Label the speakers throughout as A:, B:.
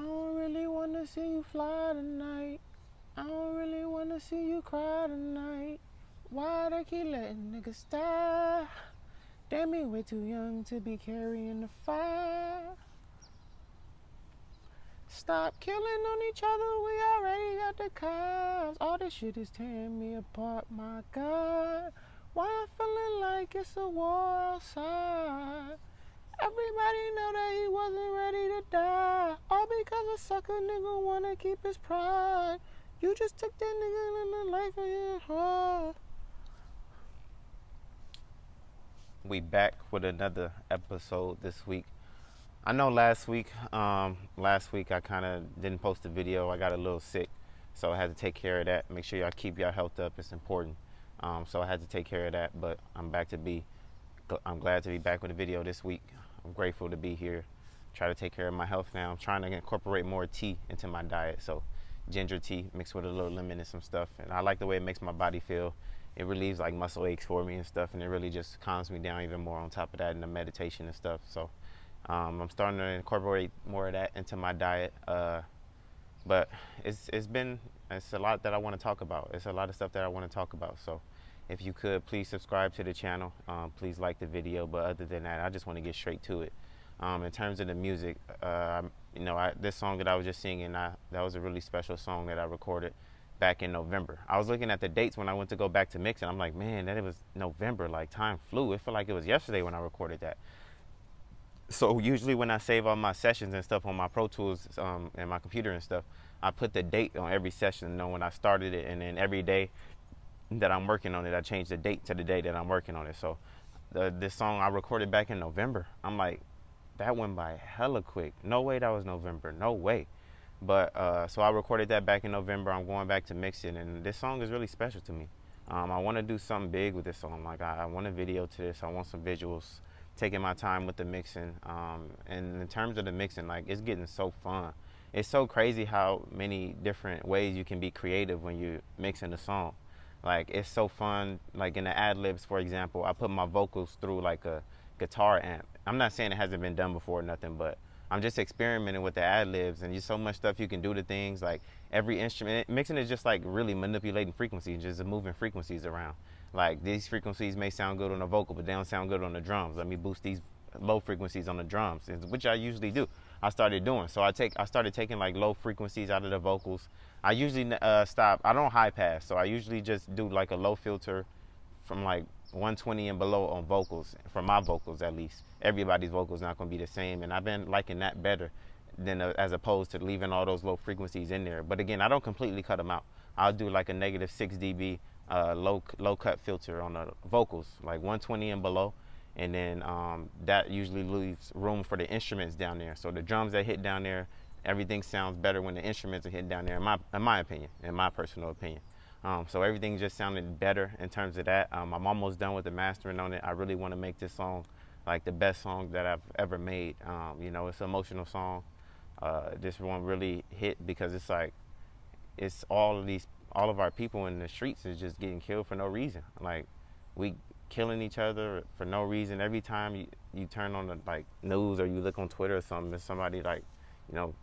A: don't really wanna see you fly tonight. I don't really wanna see you cry tonight. Why they keep letting niggas die? Damn, me way too young to be carrying the fire. Stop killing on each other, we already got the cops. All this shit is tearing me apart, my God. Why I'm feeling like it's a war outside? Everybody know that he wasn't ready to die. All because a sucker nigga wanna keep his pride. You just took that nigga in the life of your heart. We back with another episode this week. I know last week I kind of didn't post a video. I got a little sick, so I had to take care of that. Make sure y'all keep your health up. It's important. So I had to take care of that, but I'm glad to be back with a video this week. I'm grateful to be here. Try to take care of my health now. I'm trying to incorporate more tea into my diet. So ginger tea mixed with a little lemon and some stuff. And I like the way it makes my body feel. It relieves like muscle aches for me and stuff, and it really just calms me down even more on top of that and the meditation and stuff. So I'm starting to incorporate more of that into my diet. But it's a lot that I want to talk about. It's a lot of stuff that I want to talk about. So if you could, please subscribe to the channel. Please like the video. But other than that, I just want to get straight to it. In terms of the music, this song that I was just singing, that was a really special song that I recorded back in November. I was looking at the dates when I went to go back to mix, and I'm like, man, that it was November. Like, time flew. It felt like it was yesterday when I recorded that. So usually when I save all my sessions and stuff on my Pro Tools and my computer and stuff, I put the date on every session, when I started it, and then every day that I'm working on it, I change the date to the day that I'm working on it. So this song I recorded back in November. I'm like, that went by hella quick. No way that was November. No way. But so I recorded that back in November. I'm going back to mix it, and this song is really special to me. I want to do something big with this song. Like I want a video to this. I want some visuals. Taking my time with the mixing. And in terms of the mixing, like, it's getting so fun. It's so crazy how many different ways you can be creative when you're mixing a song. Like, it's so fun. Like in the ad libs, for example, I put my vocals through like a guitar amp. I'm not saying it hasn't been done before or nothing, but I'm just experimenting with the ad libs, and just so much stuff you can do to things. Like every instrument, mixing is just like really manipulating frequencies, just moving frequencies around. Like these frequencies may sound good on a vocal, but they don't sound good on the drums. Let me boost these low frequencies on the drums, which I usually do. I started doing. So I started taking like low frequencies out of the vocals. I usually stop. I don't high pass, so I usually just do like a low filter from like 120 and below on vocals, for my vocals at least. Everybody's vocals not going to be the same, and I've been liking that better than as opposed to leaving all those low frequencies in there. But again, I don't completely cut them out. I'll do like a -6 dB low cut filter on the vocals, like 120 and below, and then that usually leaves room for the instruments down there. So the drums that hit down there, everything sounds better when the instruments are hitting down there, in my opinion, in my personal opinion. So everything just sounded better in terms of that. I'm almost done with the mastering on it. I really want to make this song like the best song that I've ever made. It's an emotional song. This one really hit because it's like, it's all of our people in the streets is just getting killed for no reason. Like, we killing each other for no reason. Every time you turn on the like news or you look on Twitter or something, there's somebody like,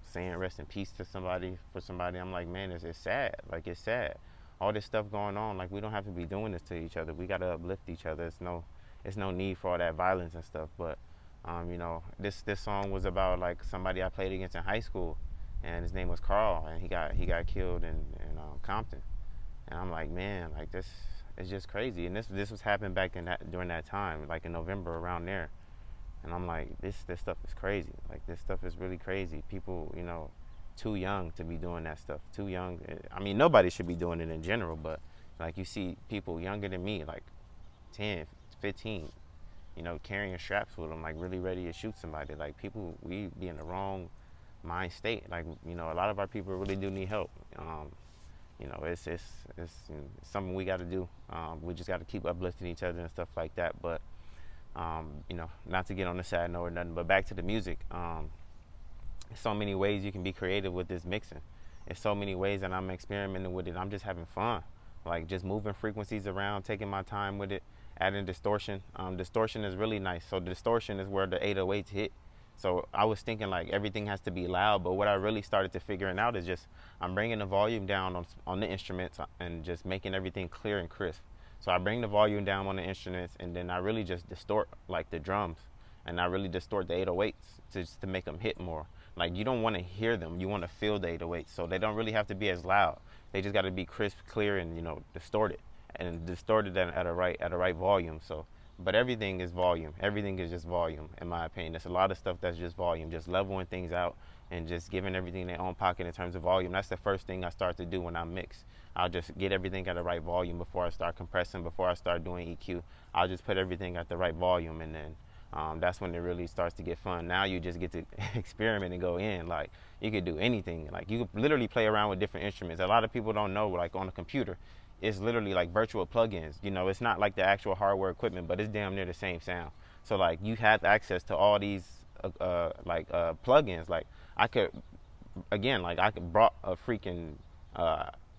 A: saying rest in peace to somebody, for somebody. I'm like, man, it's sad. Like, it's sad. All this stuff going on, like, we don't have to be doing this to each other. We got to uplift each other. It's no need for all that violence and stuff. But this song was about like somebody I played against in high school, and his name was Carl, and he got killed in Compton. And I'm like, man, like, this is just crazy. And this was happening back during that time, like in November, around there. And I'm like, this stuff is crazy. Like, this stuff is really crazy. People, too young to be doing that stuff. Too young. I mean, nobody should be doing it in general, but like, you see people younger than me, like 10, 15, carrying straps with them, like really ready to shoot somebody. Like, people, we be in the wrong mind state. Like, a lot of our people really do need help. It's something we got to do. We just got to keep uplifting each other and stuff like that. But not to get on the sad note or nothing, but back to the music. There's so many ways you can be creative with this mixing. There's so many ways that I'm experimenting with it. I'm just having fun, like just moving frequencies around, taking my time with it, adding distortion. Distortion is really nice. So the distortion is where the 808s hit. So I was thinking like everything has to be loud, but what I really started to figuring out is just I'm bringing the volume down on the instruments and just making everything clear and crisp. So I bring the volume down on the instruments, and then I really just distort like the drums, and I really distort the 808s just to make them hit more. Like you don't want to hear them, you want to feel the 808s. So they don't really have to be as loud. They just got to be crisp, clear, and distorted, and distorted at a right volume. So, but everything is volume. Everything is just volume, in my opinion. There's a lot of stuff that's just volume, just leveling things out and just giving everything their own pocket in terms of volume. That's the first thing I start to do when I mix. I'll just get everything at the right volume before I start compressing, before I start doing EQ. I'll just put everything at the right volume, and then that's when it really starts to get fun. Now you just get to experiment and go in. Like you could do anything. Like you could literally play around with different instruments. A lot of people don't know, like on a computer, it's literally like virtual plugins. It's not like the actual hardware equipment, but it's damn near the same sound. So like you have access to all these plugins. Like I could, again, like I could brought a freaking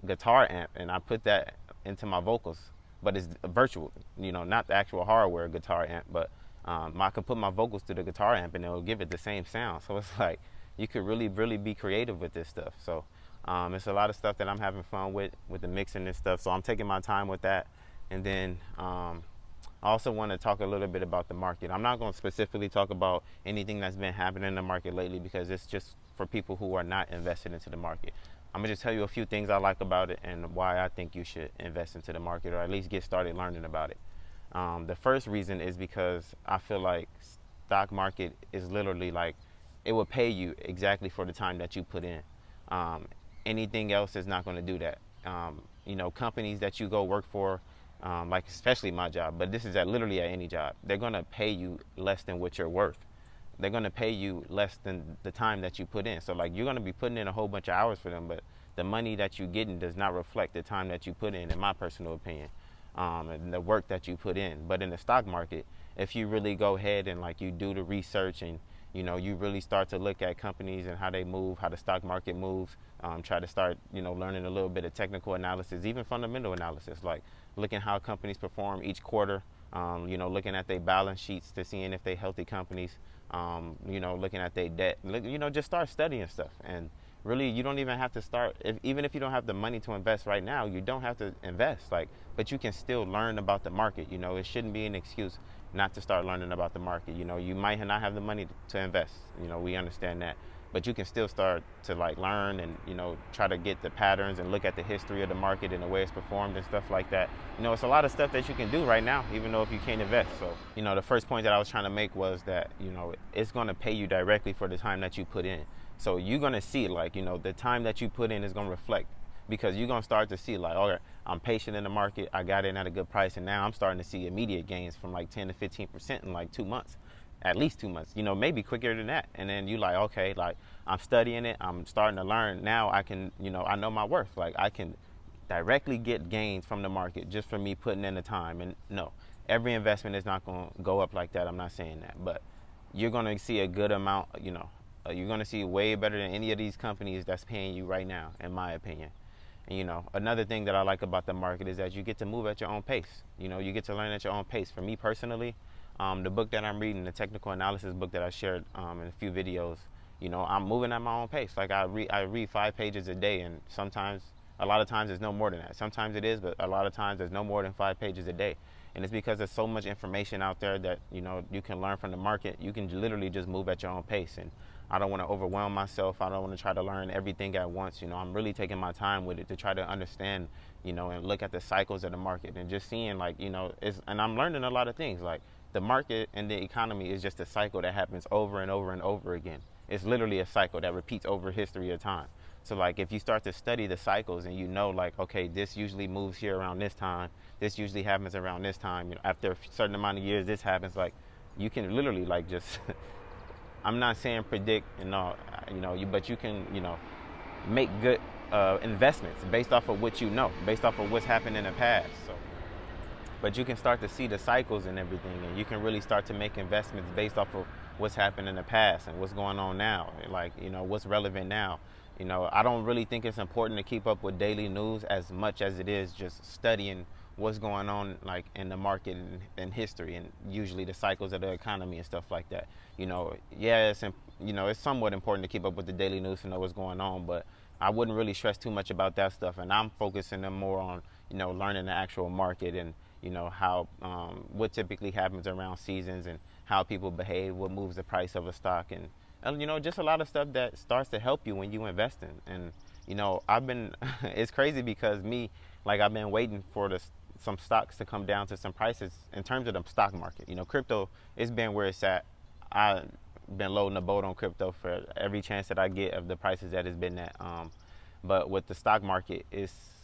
A: guitar amp and I put that into my vocals, but it's virtual. Not the actual hardware guitar amp, but I could put my vocals to the guitar amp and it'll give it the same sound. So it's like you could really, really be creative with this stuff. So it's a lot of stuff that I'm having fun with the mixing and stuff. So I'm taking my time with that. And then I also want to talk a little bit about the market. I'm not going to specifically talk about anything that's been happening in the market lately because it's just for people who are not invested into the market. I'm going to just tell you a few things I like about it and why I think you should invest into the market, or at least get started learning about it. The first reason is because I feel like stock market is literally like it will pay you exactly for the time that you put in. Anything else is not going to do that. Companies that you go work for, like especially my job, but this is literally at any job, they're going to pay you less than what you're worth. They're going to pay you less than the time that you put in. So like you're going to be putting in a whole bunch of hours for them, but the money that you're getting does not reflect the time that you put in my personal opinion, and the work that you put in. But in the stock market, if you really go ahead and like you do the research and you really start to look at companies and how they move, how the stock market moves, try to start, learning a little bit of technical analysis, even fundamental analysis, like looking how companies perform each quarter, looking at their balance sheets to seeing if they're healthy companies, looking at their debt, just start studying stuff. And really, you don't even have to start, even if you don't have the money to invest right now, you don't have to invest, but you can still learn about the market. It shouldn't be an excuse not to start learning about the market. You might not have the money to invest. We understand that, but you can still start to learn and try to get the patterns and look at the history of the market and the way it's performed and stuff like that. It's a lot of stuff that you can do right now, even though if you can't invest. So the first point that I was trying to make was that it's going to pay you directly for the time that you put in. So you're going to see the time that you put in is going to reflect, because you're going to start to see okay, I'm patient in the market, I got in at a good price, and now I'm starting to see immediate gains from 10 to 15% in 2 months, at least 2 months, maybe quicker than that. And then you okay, I'm studying it, I'm starting to learn. Now I can, I know my worth. I can directly get gains from the market just for me putting in the time. And no, every investment is not going to go up like that. I'm not saying that, but you're going to see a good amount, you're going to see way better than any of these companies that's paying you right now, in my opinion. And, another thing that I like about the market is that you get to move at your own pace. You get to learn at your own pace. For me personally, the book that I'm reading, the technical analysis book that I shared in a few videos, I'm moving at my own pace. I read 5 pages a day, and a lot of times it's no more than that. Sometimes it is, but a lot of times there's no more than 5 pages a day. And it's because there's so much information out there that, you can learn from the market. You can literally just move at your own pace. And I don't want to overwhelm myself. I don't want to try to learn everything at once. I'm really taking my time with it to try to understand, and look at the cycles of the market and just seeing and I'm learning a lot of things. The market and the economy is just a cycle that happens over and over and over again. It's literally a cycle that repeats over history of time. So if you start to study the cycles and okay, this usually moves here around this time, this usually happens around this time, after a certain amount of years this happens, you can literally just I'm not saying predict and all, but you can, make good investments based off of what based off of what's happened in the past. So, but you can start to see the cycles and everything, and you can really start to make investments based off of what's happened in the past and what's going on now, what's relevant now. I don't really think it's important to keep up with daily news as much as it is just studying what's going on like in the market and history, and usually the cycles of the economy and stuff like that. Yeah, it's somewhat important to keep up with the daily news to know what's going on, but I wouldn't really stress too much about that stuff. And I'm focusing them more on learning the actual market, and how what typically happens around seasons, and how people behave, what moves the price of a stock, and just a lot of stuff that starts to help you when you invest in. And I've been it's crazy because I've been waiting for some stocks to come down to some prices in terms of the stock market. Crypto, it's been where it's at. I've been loading the boat on crypto for every chance that I get of the prices that it's been at. But with the stock market,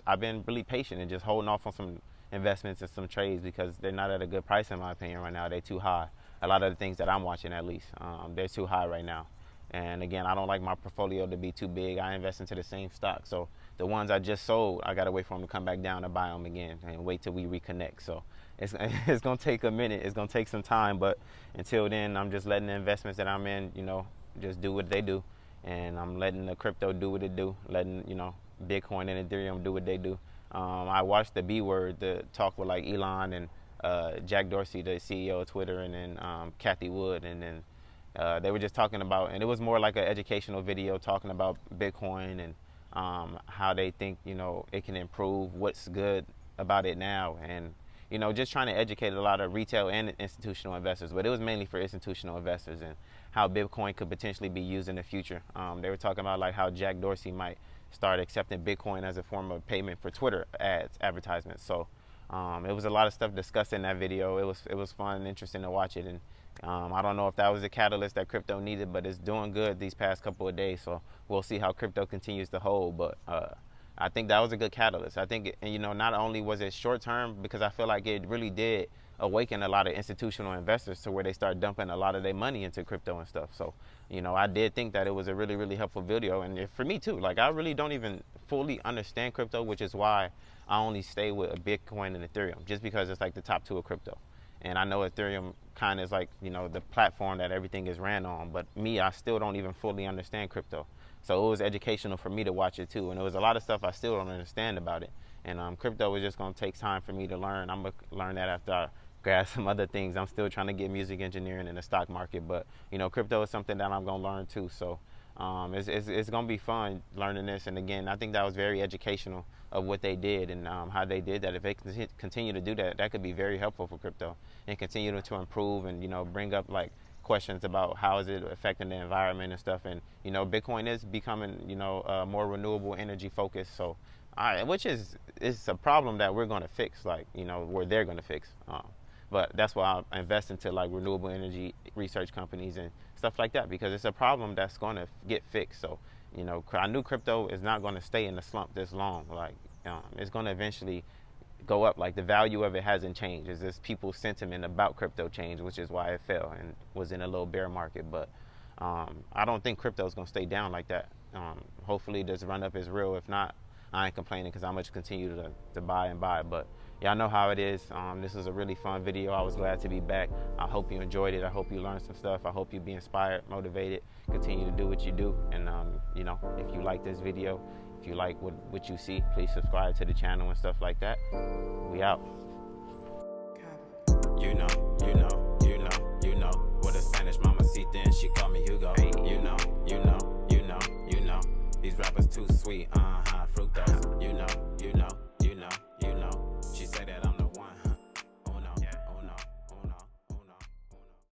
A: I've been really patient and just holding off on some investments and some trades because they're not at a good price in my opinion right now. They're too high. A lot of the things that I'm watching, at least, they're too high right now. And again, I don't like my portfolio to be too big. I invest into the same stock. So the ones I just sold, I got to wait for them to come back down to buy them again and wait till we reconnect. So it's going to take a minute. It's going to take some time. But until then, I'm just letting the investments that I'm in, just do what they do. And I'm letting the crypto do what it do, letting, Bitcoin and Ethereum do what they do. I watched the B Word, the talk with like Elon and Jack Dorsey, the CEO of Twitter, and then Cathie Wood, and then they were just talking about, and it was more like an educational video talking about Bitcoin and how they think it can improve, what's good about it now, and just trying to educate a lot of retail and institutional investors. But it was mainly for institutional investors and how Bitcoin could potentially be used in the future. They were talking about like how Jack Dorsey might start accepting Bitcoin as a form of payment for Twitter advertisements. So it was a lot of stuff discussed in that video. It was fun and interesting to watch it. And I don't know if that was a catalyst that crypto needed, but it's doing good these past couple of days. So we'll see how crypto continues to hold. But I think that was a good catalyst. I think, not only was it short term, because I feel like it really did awaken a lot of institutional investors to where they start dumping a lot of their money into crypto and stuff. So, I did think that it was a really, really helpful video. And for me too, like I really don't even fully understand crypto, which is why I only stay with Bitcoin and Ethereum, just because it's like the top two of crypto. And I know Ethereum kind of is like, the platform that everything is ran on. But I still don't even fully understand crypto. So it was educational for me to watch it too. And there was a lot of stuff I still don't understand about it. And crypto is just going to take time for me to learn. I'm going to learn that after I grasp some other things. I'm still trying to get music engineering in the stock market. But, crypto is something that I'm going to learn too. So it's going to be fun learning this. And again, I think that was very educational of what they did and how they did that. If they continue to do that, that could be very helpful for crypto and continue to improve and, bring up like questions about how is it affecting the environment and stuff. And, Bitcoin is becoming, more renewable energy focused. So, which is a problem that we're going to fix, like, where they're going to fix. But that's why I invest into like renewable energy research companies and stuff like that, because it's a problem that's going to get fixed. So, I knew crypto is not going to stay in the slump this long. Like, it's going to eventually go up. Like the value of it hasn't changed. It's just people's sentiment about crypto changed, which is why it fell and was in a little bear market. But I don't think crypto is going to stay down like that. Hopefully this run up is real. If not, I ain't complaining because I'm going to continue to buy and buy. But y'all know how it is. This is a really fun video. I was glad to be back. I hope you enjoyed it. I hope you learned some stuff. I hope you be inspired, motivated, continue to do what you do. And, if you like this video, if you like what you see, please subscribe to the channel and stuff like that. We out.
B: You know what a Spanish mamacita and she call me Hugo. These rappers too sweet,